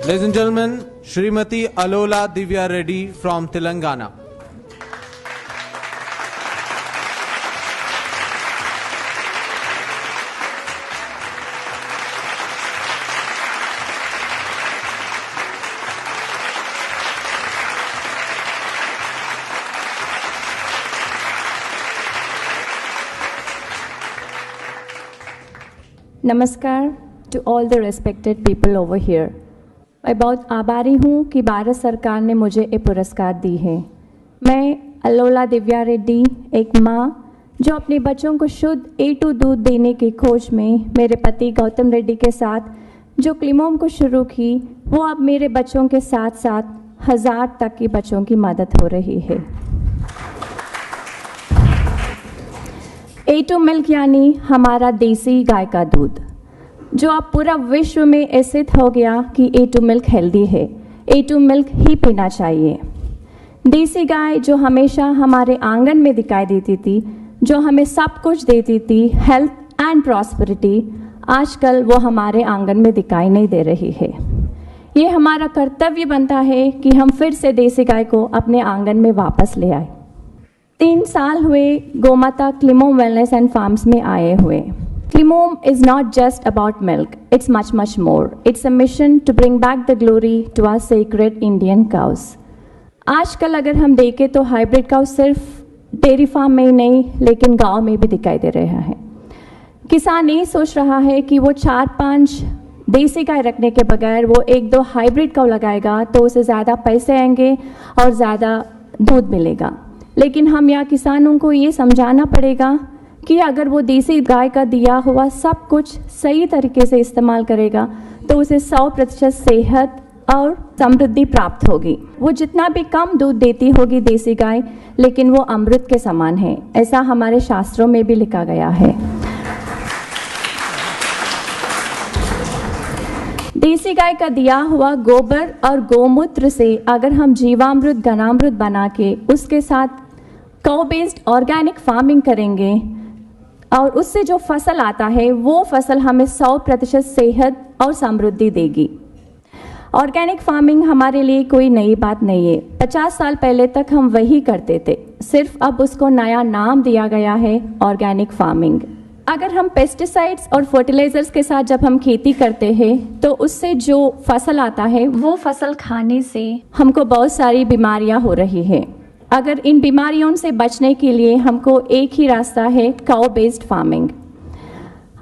Ladies and gentlemen, Srimati Alola Divya Reddy from Telangana. नमस्कार to all the respected people over here. मैं बहुत आभारी हूँ कि भारत सरकार ने मुझे ये पुरस्कार दी है। मैं अलोला दिव्या रेड्डी, एक माँ जो अपने बच्चों को शुद्ध A2 दूध देने की खोज में मेरे पति गौतम रेड्डी के साथ जो क्लिमोम को शुरू की, वो अब मेरे बच्चों के साथ साथ 1000 तक के बच्चों की मदद हो रही है। A2 मिल्क यानी हमारा देसी गाय का दूध, जो अब पूरा विश्व में ऐसे हो गया कि A2 मिल्क हेल्दी है, A2 मिल्क ही पीना चाहिए। देसी गाय जो हमेशा हमारे आंगन में दिखाई देती थी, जो हमें सब कुछ देती थी, हेल्थ एंड प्रॉस्पेरिटी, आजकल वो हमारे आंगन में दिखाई नहीं दे रही है। ये हमारा कर्तव्य बनता है कि हम फिर से देसी गाय को अपने आंगन में वापस ले आए। 3 साल हुए गोमाता क्लिमोम वेलनेस एंड फार्म्स में आए हुए। क्लिमोम is not just about milk, it's much more. It's a mission to bring back the glory to our sacred Indian cows. आजकल अगर हम देखें तो हाइब्रिड काउ सिर्फ डेयरी फार्म में ही नहीं, लेकिन गांव में भी दिखाई दे रहा है। किसान ये सोच रहा है कि वो 4-5 देसी गाय रखने के बगैर वो 1-2 हाइब्रिड काउ लगाएगा तो उसे ज़्यादा पैसे आएंगे और ज़्यादा दूध मिलेगा। लेकिन हम यहाँ किसानों को ये समझाना पड़ेगा कि अगर वो देसी गाय का दिया हुआ सब कुछ सही तरीके से इस्तेमाल करेगा तो उसे 100% सेहत और समृद्धि प्राप्त होगी। वो जितना भी कम दूध देती होगी देसी गाय, लेकिन वो अमृत के समान है, ऐसा हमारे शास्त्रों में भी लिखा गया है। देसी गाय का दिया हुआ गोबर और गोमूत्र से अगर हम जीवामृत, घनामृत बना के उसके साथ काउ बेस्ड ऑर्गेनिक फार्मिंग करेंगे और उससे जो फसल आता है वो फसल हमें 100% सेहत और समृद्धि देगी। ऑर्गेनिक फार्मिंग हमारे लिए कोई नई बात नहीं है। 50 साल पहले तक हम वही करते थे, सिर्फ अब उसको नया नाम दिया गया है ऑर्गेनिक फार्मिंग। अगर हम पेस्टिसाइड्स और फर्टिलाइजर्स के साथ जब हम खेती करते हैं तो उससे जो फसल आता है वो फसल खाने से हमको बहुत सारी बीमारियां हो रही है। अगर इन बीमारियों से बचने के लिए हमको एक ही रास्ता है, काउ बेस्ड फार्मिंग।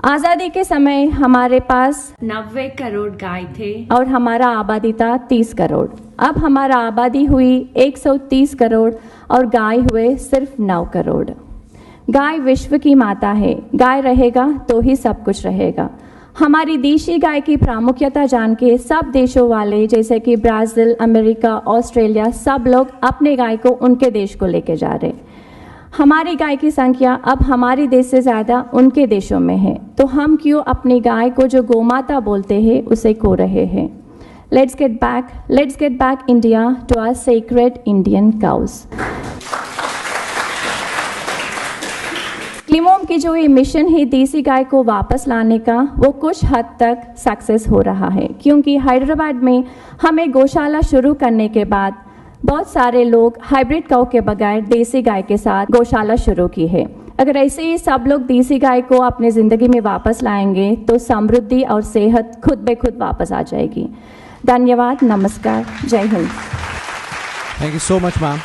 आज़ादी के समय हमारे पास 90 करोड़ गाय थे और हमारा आबादी था 30 करोड़। अब हमारा आबादी हुई 130 करोड़ और गाय हुए सिर्फ 9 करोड़। गाय विश्व की माता है, गाय रहेगा तो ही सब कुछ रहेगा। हमारी देशी गाय की प्रामुख्यता जान के सब देशों वाले जैसे कि ब्राज़ील, अमेरिका, ऑस्ट्रेलिया, सब लोग अपने गाय को उनके देश को लेके जा रहे। हमारी गाय की संख्या अब हमारे देश से ज़्यादा उनके देशों में है, तो हम क्यों अपनी गाय को जो गोमाता बोलते हैं उसे खो रहे हैं। Let's get back India to our sacred Indian cows. क्लिमोम की जो ये मिशन है देसी गाय को वापस लाने का, वो कुछ हद तक सक्सेस हो रहा है, क्योंकि हैदराबाद में हमें गौशाला शुरू करने के बाद बहुत सारे लोग हाइब्रिड काउ के बगैर देसी गाय के साथ गौशाला शुरू की है। अगर ऐसे ही सब लोग देसी गाय को अपने ज़िंदगी में वापस लाएंगे तो समृद्धि और सेहत खुद ब खुद वापस आ जाएगी। धन्यवाद, नमस्कार, जय Hind. Thank you so much, ma'am.